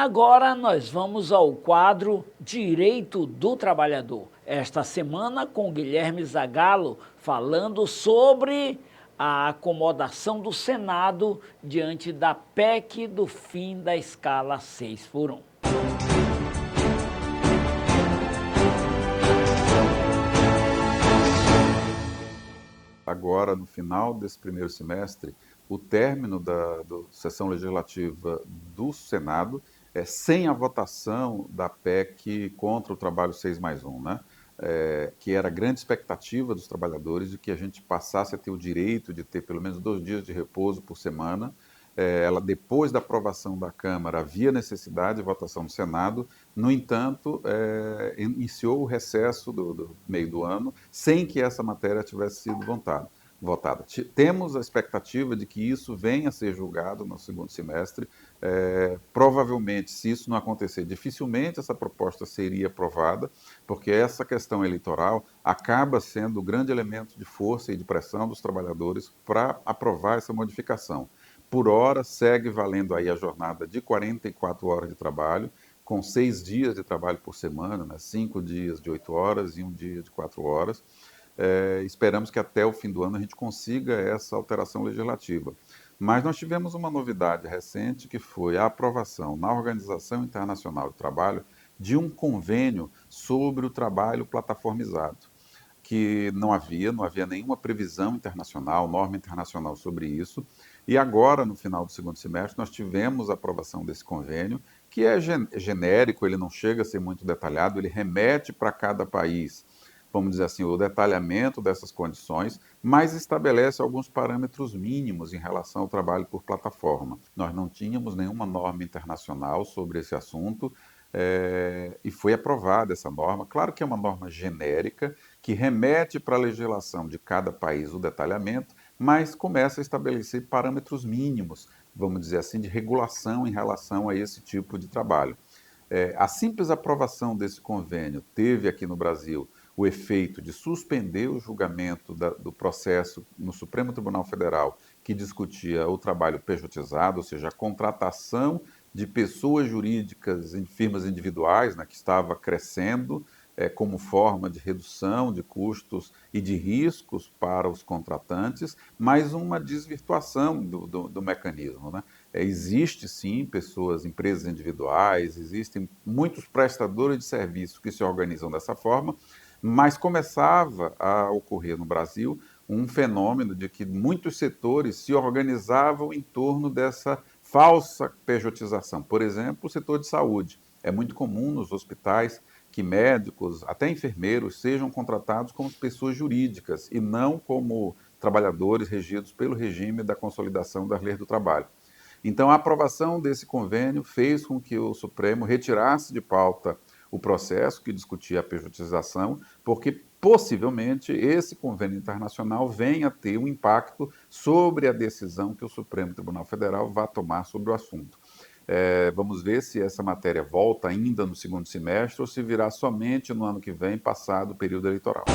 Agora nós vamos ao quadro Direito do Trabalhador. Esta semana com Guilherme Zagalo falando sobre a acomodação do Senado diante da PEC do fim da escala 6 por 1. Agora, no final desse primeiro semestre, o término da sessão legislativa do Senado, sem a votação da PEC contra o trabalho 6+1, né? Que era a grande expectativa dos trabalhadores de que a gente passasse a ter o direito de ter pelo menos 2 dias de repouso por semana. Depois da aprovação da Câmara, havia necessidade de votação no Senado, no entanto, iniciou o recesso do meio do ano, sem que essa matéria tivesse sido votada. Temos a expectativa de que isso venha a ser julgado no segundo semestre. Provavelmente, se isso não acontecer, dificilmente essa proposta seria aprovada, porque essa questão eleitoral acaba sendo o grande elemento de força e de pressão dos trabalhadores para aprovar essa modificação. Por hora, segue valendo aí a jornada de 44 horas de trabalho, com 6 dias de trabalho por semana, né? 5 dias de 8 horas e 1 dia de 4 horas. Esperamos que até o fim do ano a gente consiga essa alteração legislativa. Mas nós tivemos uma novidade recente, que foi a aprovação na Organização Internacional do Trabalho de um convênio sobre o trabalho plataformizado, que não havia nenhuma previsão internacional, norma internacional sobre isso. E agora, no final do segundo semestre, nós tivemos a aprovação desse convênio, que é genérico, ele não chega a ser muito detalhado, ele remete para cada país, vamos dizer assim, o detalhamento dessas condições, mas estabelece alguns parâmetros mínimos em relação ao trabalho por plataforma. Nós não tínhamos nenhuma norma internacional sobre esse assunto, e foi aprovada essa norma. Claro que é uma norma genérica, que remete para a legislação de cada país o detalhamento, mas começa a estabelecer parâmetros mínimos, vamos dizer assim, de regulação em relação a esse tipo de trabalho. A simples aprovação desse convênio teve aqui no Brasil o efeito de suspender o julgamento do processo no Supremo Tribunal Federal, que discutia o trabalho pejotizado, ou seja, a contratação de pessoas jurídicas em firmas individuais, né, que estava crescendo como forma de redução de custos e de riscos para os contratantes, mas uma desvirtuação do mecanismo, né? Existe sim pessoas, empresas individuais, existem muitos prestadores de serviços que se organizam dessa forma, mas começava a ocorrer no Brasil um fenômeno de que muitos setores se organizavam em torno dessa falsa pejotização. Por exemplo, o setor de saúde. É muito comum nos hospitais que médicos, até enfermeiros, sejam contratados como pessoas jurídicas e não como trabalhadores regidos pelo regime da consolidação das leis do trabalho. Então, a aprovação desse convênio fez com que o Supremo retirasse de pauta o processo que discutia a pejotização, porque possivelmente esse convênio internacional venha a ter um impacto sobre a decisão que o Supremo Tribunal Federal vai tomar sobre o assunto. Vamos ver se essa matéria volta ainda no segundo semestre ou se virá somente no ano que vem, passado o período eleitoral.